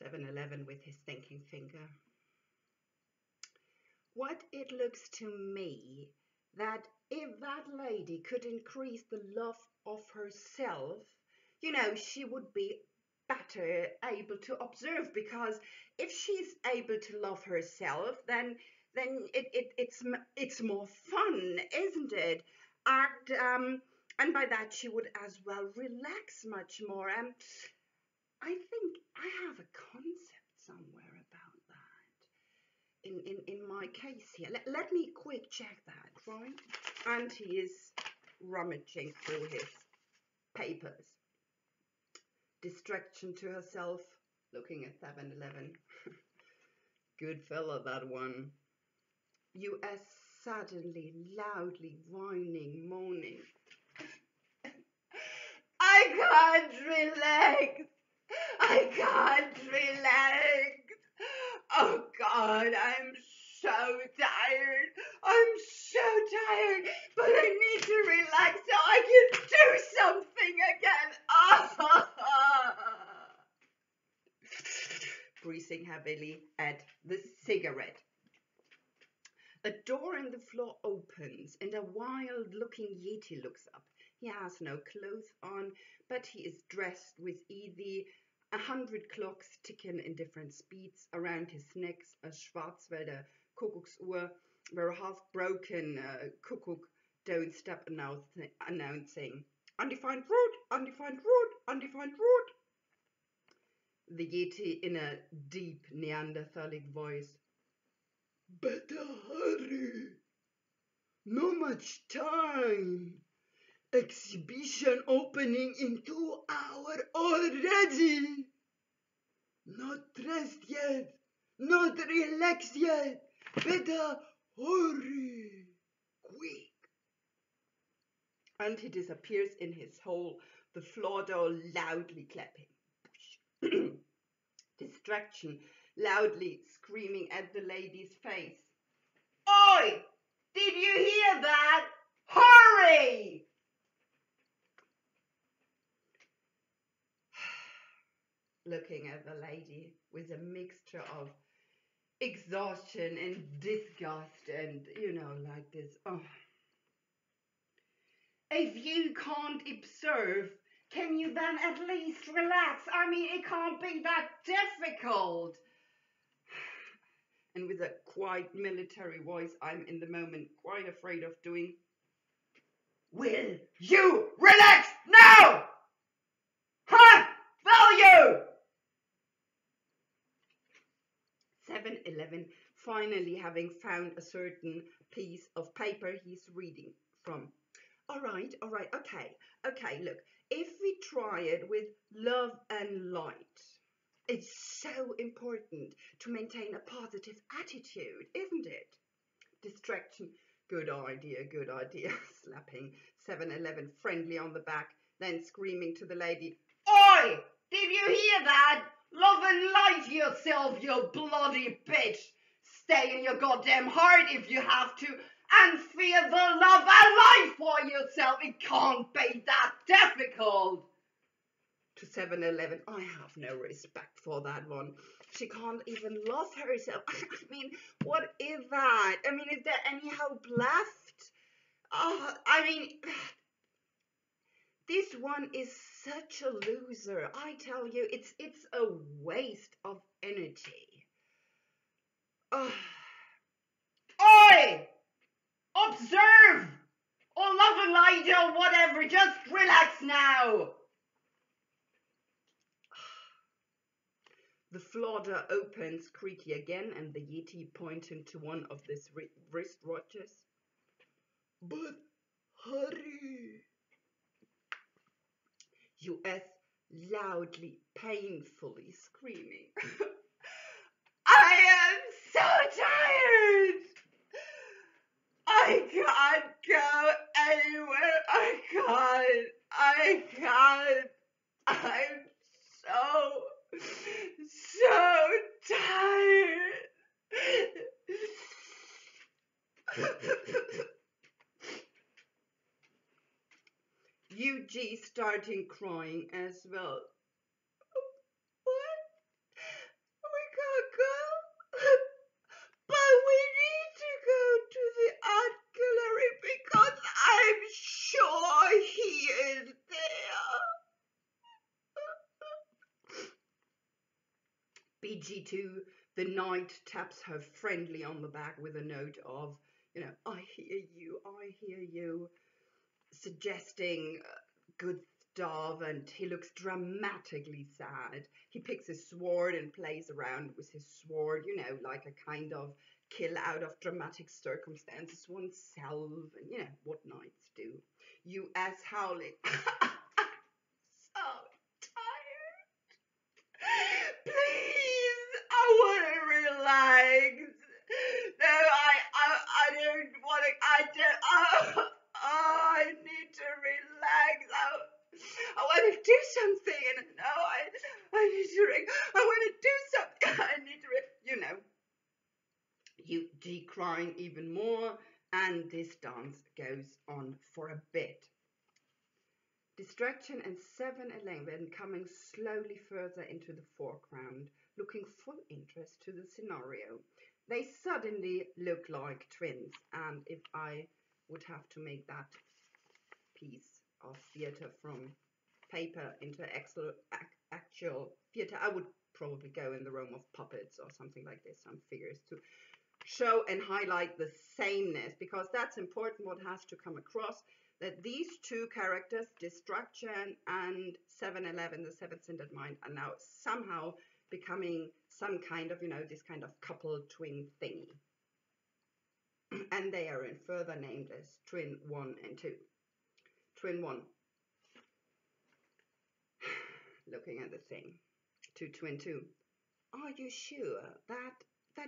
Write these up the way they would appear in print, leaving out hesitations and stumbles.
7-Eleven with his thinking finger. What it looks to me that if that lady could increase the love of herself, she would be better able to observe, because if she's able to love herself, then it's more fun, isn't it? And by that she would as well relax much more. I think I have a concept somewhere about that in my case here. Let me quick check that, right? And he is rummaging through his papers. Distraction to herself, looking at 7-Eleven. Good fella, that one. U.S. suddenly, loudly whining, moaning. I can't relax. I can't relax. Oh God, I'm so tired. I'm so tired, but I need to relax so I can do something again. Breathing heavily at the cigarette. A door in the floor opens and a wild-looking Yeti looks up. He has no clothes on, but he is dressed with easy 100 clocks ticking in different speeds. Around his neck a Schwarzwälder Kuckucksuhr, where a half-broken cuckoo don't stop announcing, "Undefined route, undefined route, undefined route." The Yeti in a deep Neanderthalic voice. "Better hurry. No much time. Exhibition opening in 2 hours already. Not dressed yet. Not relaxed yet. Better hurry. Quick." And he disappears in his hole, the floor door loudly clapping. Distraction, loudly screaming at the lady's face. "Oi! Did you hear that? Hurry!" Looking at the lady with a mixture of exhaustion and disgust and, like this. Oh. If you can't observe, can you then at least relax? I mean, it can't be that difficult. And with a quite military voice, I'm in the moment quite afraid of doing. "Will you relax now? Huh? Will you?" 7-Eleven, finally having found a certain piece of paper he's reading from. All right, okay, look, if we try it with love and light, it's so important to maintain a positive attitude, isn't it? Distraction, good idea, slapping 7-Eleven friendly on the back, then screaming to the lady, "Oi! Did you hear that? Love and light yourself, you bloody bitch! Stay in your goddamn heart if you have to, and feel the love and life for yourself. It can't be that difficult." To 7-Eleven, I have no respect for that one. She can't even love herself. I mean, what is that? I mean, is there any hope left? This one is such a loser. I tell you, it's a waste of energy. Oi! Observe! Or love and light or whatever. Just relax now. The floor door opens creaky again, and the Yeti pointing to one of his wristwatches. "But hurry." U.S. loudly, painfully screaming. "I am so tired. I can't go anywhere. I can't. I'm so tired." UG starting crying as well. "What? BG2, the knight taps her friendly on the back with a note of, I hear you, suggesting good stuff, and he looks dramatically sad. He picks his sword and plays around with his sword, like a kind of kill out of dramatic circumstances oneself, and what knights do. U.S. howling. So tired. Please, I want to relax. No, I don't want to. I don't. I need to relax. I want to do something, and no, I need to. I want to do something. I need to. You decrying even more, and this dance goes on for a bit. Distraction and 7-Eleven coming slowly further into the foreground, looking full interest to the scenario. They suddenly look like twins, and if I would have to make that piece of theatre from paper into actual theatre, I would probably go in the realm of puppets or something like this, some figures to show and highlight the sameness, because that's important. What has to come across, that these two characters, Distraction and 7-Eleven, the seven-centered mind, are now somehow becoming some kind of, this kind of couple twin thingy. And they are in further named as Twin 1 and 2. Twin 1, looking at the thing, to Twin 2. Are you sure that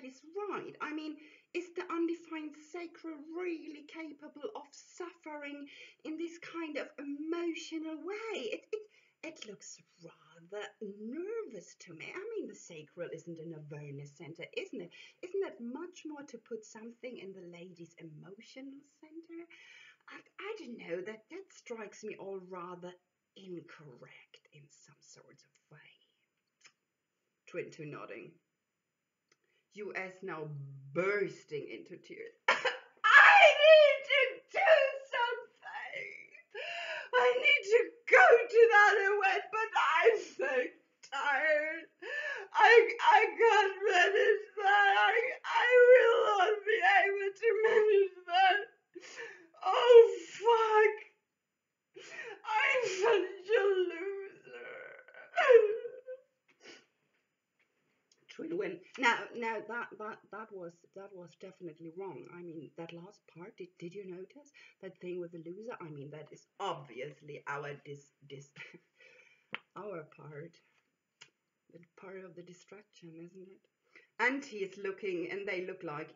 is right? I mean, is the undefined sacred really capable of suffering in this kind of emotional way? It looks rather nervous to me. I mean, the sacral isn't an awareness center, isn't it? Isn't it much more to put something in the lady's emotional center? I don't know, that strikes me all rather incorrect in some sort of way. Twin 2 nodding. U.S. now bursting into tears. I need to do something. I need to go to that event, but I'm so tired. I can't manage that. I will not be able to manage that. Oh, fuck. I'm such a loser. Twin win. Now that was definitely wrong. I mean, that last part, did you notice that thing with the loser? I mean, that is obviously our our part, the part of the distraction, isn't it? And he is looking, and they look like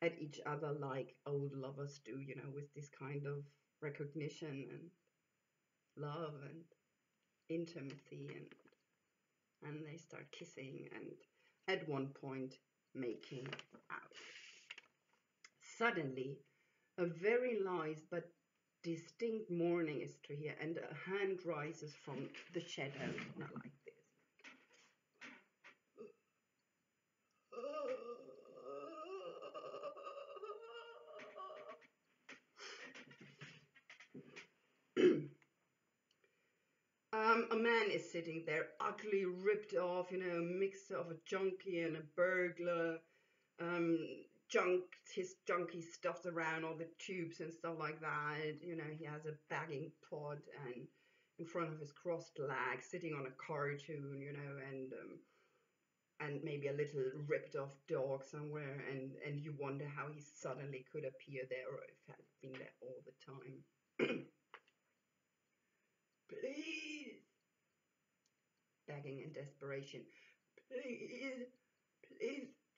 at each other like old lovers do, with this kind of recognition and love and intimacy, and they start kissing, and at one point making out. Suddenly, a very light but distinct mourning is to hear, and a hand rises from the shadow, not like this. A man is sitting there, ugly, ripped off, a mixture of a junkie and a burglar. His junkie stuffed around all the tubes and stuff like that. He has a bagging pod and in front of his crossed legs, sitting on a cartoon, and maybe a little ripped off dog somewhere, and you wonder how he suddenly could appear there, or if he had been there all the time. Please, begging in desperation. Please,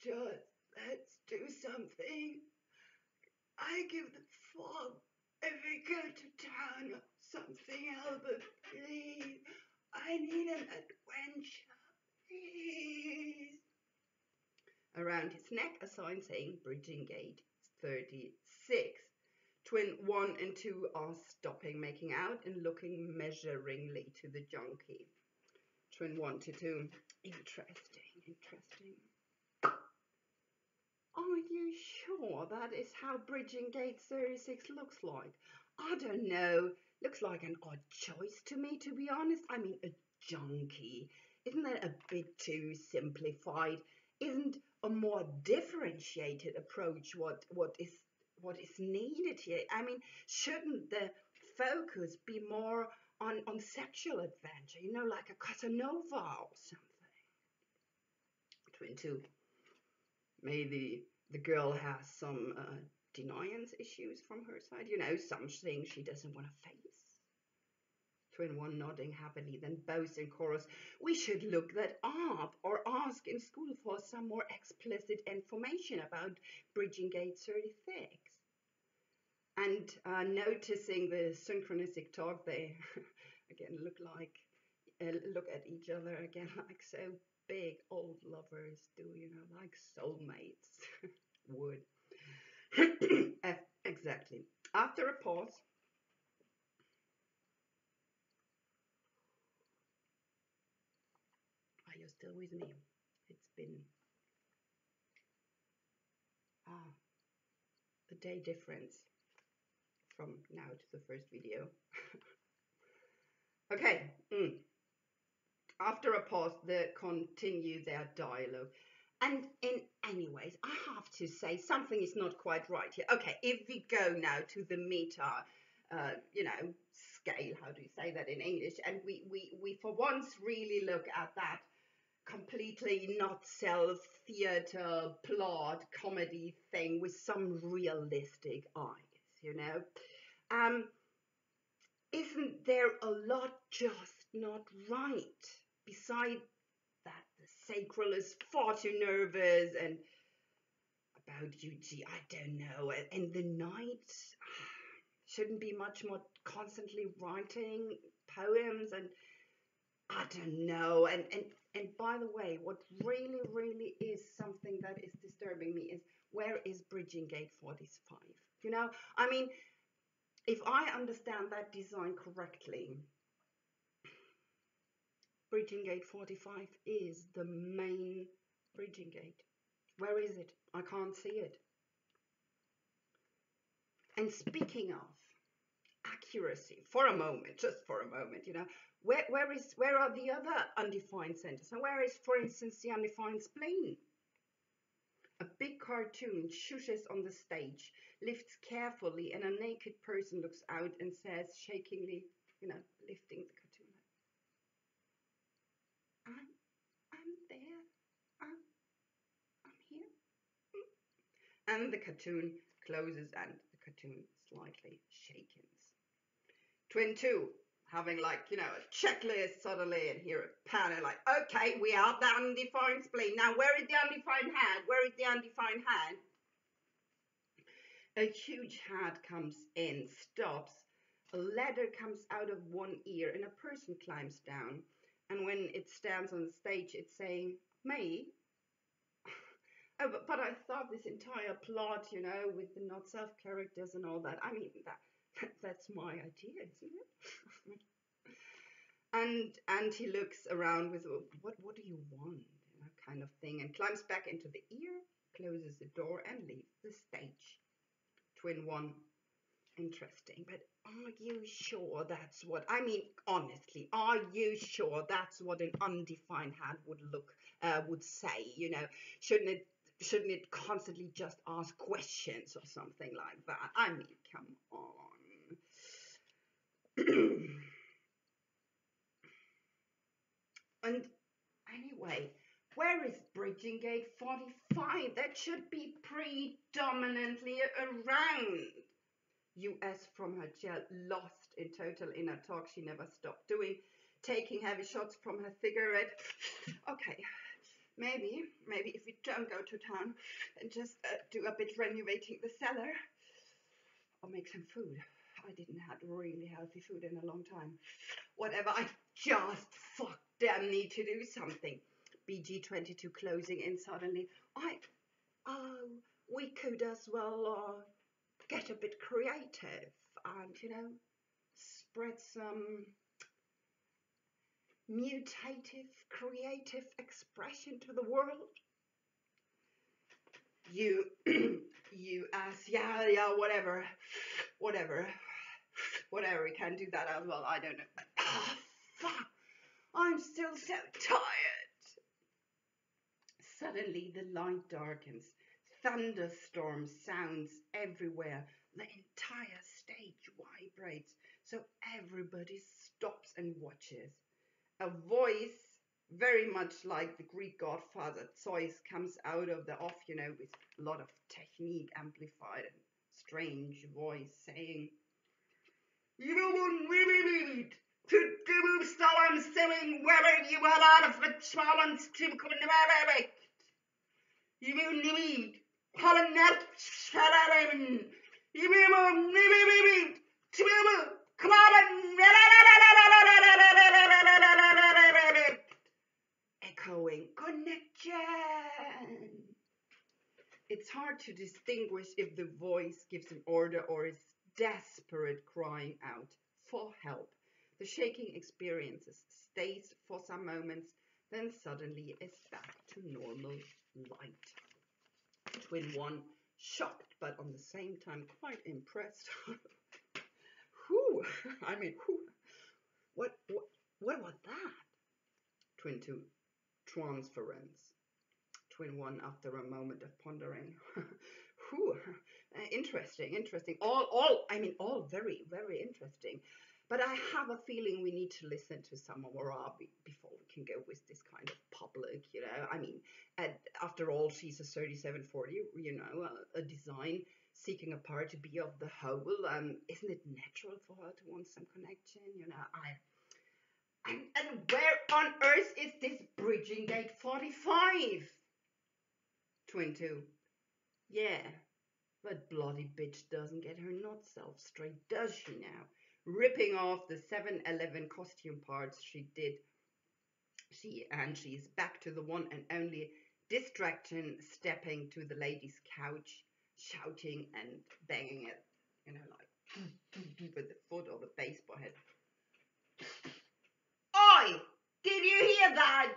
just let's do something. I give the fuck if we go to town or something else, but please, I need an adventure, please. Around his neck, a sign saying Bridging Gate 36. Twin 1 and 2 are stopping, making out, and looking measuringly to the junkie. Twin 1 to 2. Interesting. Are you sure that is how Bridging Gate 36 looks like? I don't know. Looks like an odd choice to me, to be honest. I mean, a junkie. Isn't that a bit too simplified? Isn't a more differentiated approach what is needed here? I mean, shouldn't the focus be more on sexual adventure, like a Casanova or something? Twin two. Maybe the girl has some deniance issues from her side, something she doesn't want to face. Twin one nodding happily, then both in chorus, we should look that up or ask in school for some more explicit information about Bridging Gate 36. And noticing the synchronistic talk, they again look at each other again like so big old lovers do, like soulmates would. Exactly. After a pause, are you still with me? It's been a day difference from now to the first video. Okay. After a pause, they continue their dialogue. And in any ways, I have to say something is not quite right here. Okay, if we go now to the meta, scale, how do you say that in English? And we for once really look at that completely not self-theater plot comedy thing with some realistic eyes, Isn't there a lot just not right? Beside that, the sacral is far too nervous, and about Yuji, I don't know. And the knight shouldn't be much more constantly writing poems, and I don't know. And by the way, what really, really is something that is disturbing me is, where is Bridging Gate 45? I mean, if I understand that design correctly, Bridging Gate 45 is the main bridging gate. Where is it? I can't see it. And speaking of accuracy, for a moment, just for a moment, where are the other undefined centers? And where is, for instance, the undefined spleen? A big cartoon shushes on the stage, lifts carefully, and a naked person looks out and says shakingly, lifting the cartoon. I'm there. I'm here. And the cartoon closes and the cartoon slightly shakens. Twin two, having a checklist suddenly, and here a panel like, okay, we are the undefined spleen. Now, where is the undefined hand? Where is the undefined hand? A huge hat comes in, stops. A ladder comes out of one ear and a person climbs down. And when it stands on the stage, it's saying, May. Oh, but I thought this entire plot, with the not self characters and all that, I mean, that's my idea, isn't it? and he looks around with, what do you want, kind of thing, and climbs back into the ear, closes the door, and leaves the stage. Twin one, interesting, but are you sure that's what, I mean, honestly, are you sure that's what an undefined hand would say? Shouldn't it constantly just ask questions or something like that? I mean, come on. And anyway, where is Bridging Gate 45? That should be predominantly around. US from her chair, lost in total inner talk she never stopped doing, taking heavy shots from her cigarette. Okay, maybe if we don't go to town and just do a bit renovating the cellar, or make some food. I didn't have really healthy food in a long time. Whatever, I just damn need to do something. BG22 closing in suddenly. We could as well get a bit creative and, spread some mutative, creative expression to the world. You ask, yeah, whatever, we can do that as well. I don't know. Fuck. I'm still so tired. Suddenly the light darkens. Thunderstorm sounds everywhere. The entire stage vibrates, so everybody stops and watches. A voice, very much like the Greek godfather Zeus, comes out of the off, with a lot of technique amplified and strange voice saying, "You won't really need to do someone selling whether you are out of a challenge to commemorate. You will need Colonel Shalaman. You will need to come on." Echoing connection. It's hard to distinguish if the voice gives an order or is desperate crying out for help. The shaking experiences stays for some moments, then suddenly is back to normal light. Twin 1, shocked but on the same time quite impressed. Whew, I mean, whew. What was that? Twin 2, transference. Twin 1, after a moment of pondering. Whew, interesting. All very, very interesting. But I have a feeling we need to listen to some of Arabi before we can go with this kind of public, after all, she's a 3740, a design seeking a part to be of the whole. Isn't it natural for her to want some connection? And where on earth is this bridging gate 45? Twin 2, yeah, that bloody bitch doesn't get her not self straight, does she now? Ripping off the 7-Eleven costume parts she did. She's back to the one and only distraction, stepping to the lady's couch, shouting and banging it, like with the foot or the baseball head. Oi! Did you hear that?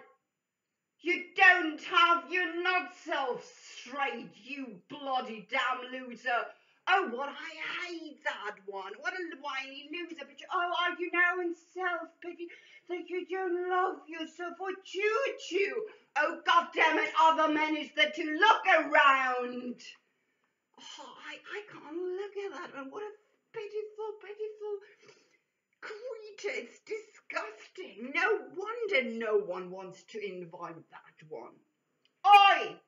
You don't have your not self straight, you bloody damn loser. Oh, what I hate that one. What a whiny loser. But are you now in self-pity that you don't love yourself or choo-choo? Oh, goddammit, other men is there to look around. Oh, I can't look at that one. What a pitiful, pitiful creature. It's disgusting. No wonder no one wants to invite that one. Oi!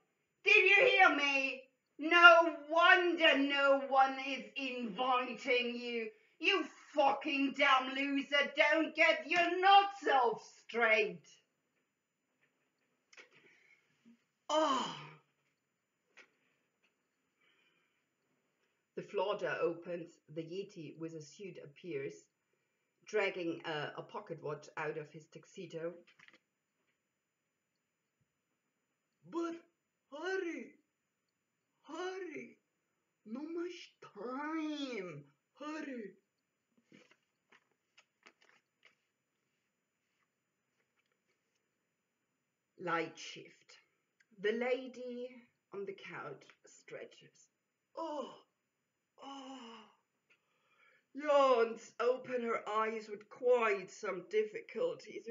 Did you hear me? No wonder no one is inviting you. You fucking damn loser, don't get your not self straight. Oh. The floor door opens, the Yeti with a suit appears, dragging a pocket watch out of his tuxedo. But hurry, no much time, hurry. Light shift. The lady on the couch stretches. Oh. Yawns, open her eyes with quite some difficulties,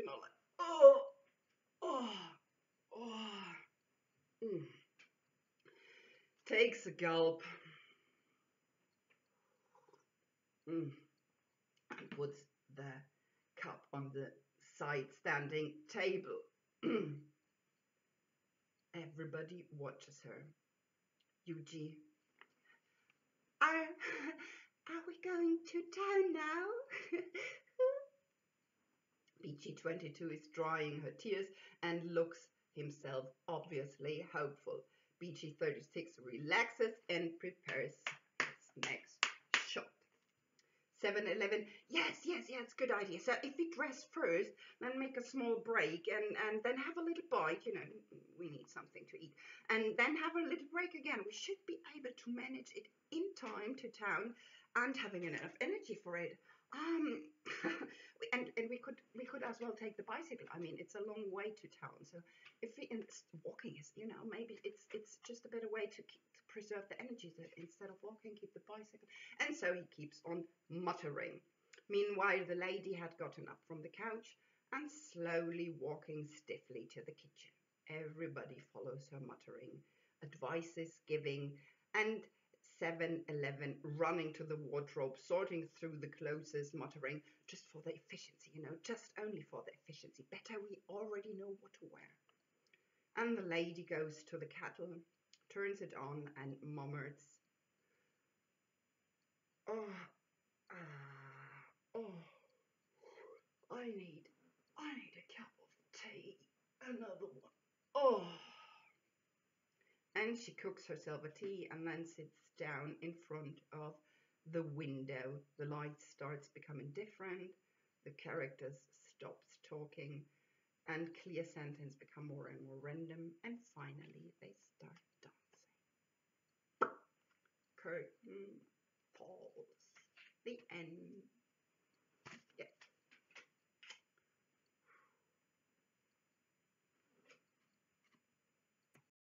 Takes a gulp. And puts the cup on the side-standing table. Everybody watches her. Yuji. Are we going to town now? Peachy 22 is drying her tears and looks himself obviously hopeful. Peachy 36 relaxes and prepares his next shot. 7-Eleven, yes, good idea. So if we dress first, then make a small break and then have a little bite, we need something to eat. And then have a little break again. We should be able to manage it in time to town and having enough energy for it. And we could as well take the bicycle. I mean, it's a long way to town. So if walking is, maybe it's just a better way to preserve the energy. So instead of walking, keep the bicycle. And so he keeps on muttering. Meanwhile, the lady had gotten up from the couch and slowly walking stiffly to the kitchen. Everybody follows her, muttering, advices giving, and 7-Eleven running to the wardrobe, sorting through the clothes, muttering, just for the efficiency, just only for the efficiency. Better we already know what to wear. And the lady goes to the kettle, turns it on, and murmurs, oh, oh, I need a cup of tea, another one. Oh. And she cooks herself a tea and then sits down in front of the window. The light starts becoming different, the characters stops talking, and clear sentences become more and more random, and finally they start dancing. Curtain falls. The end.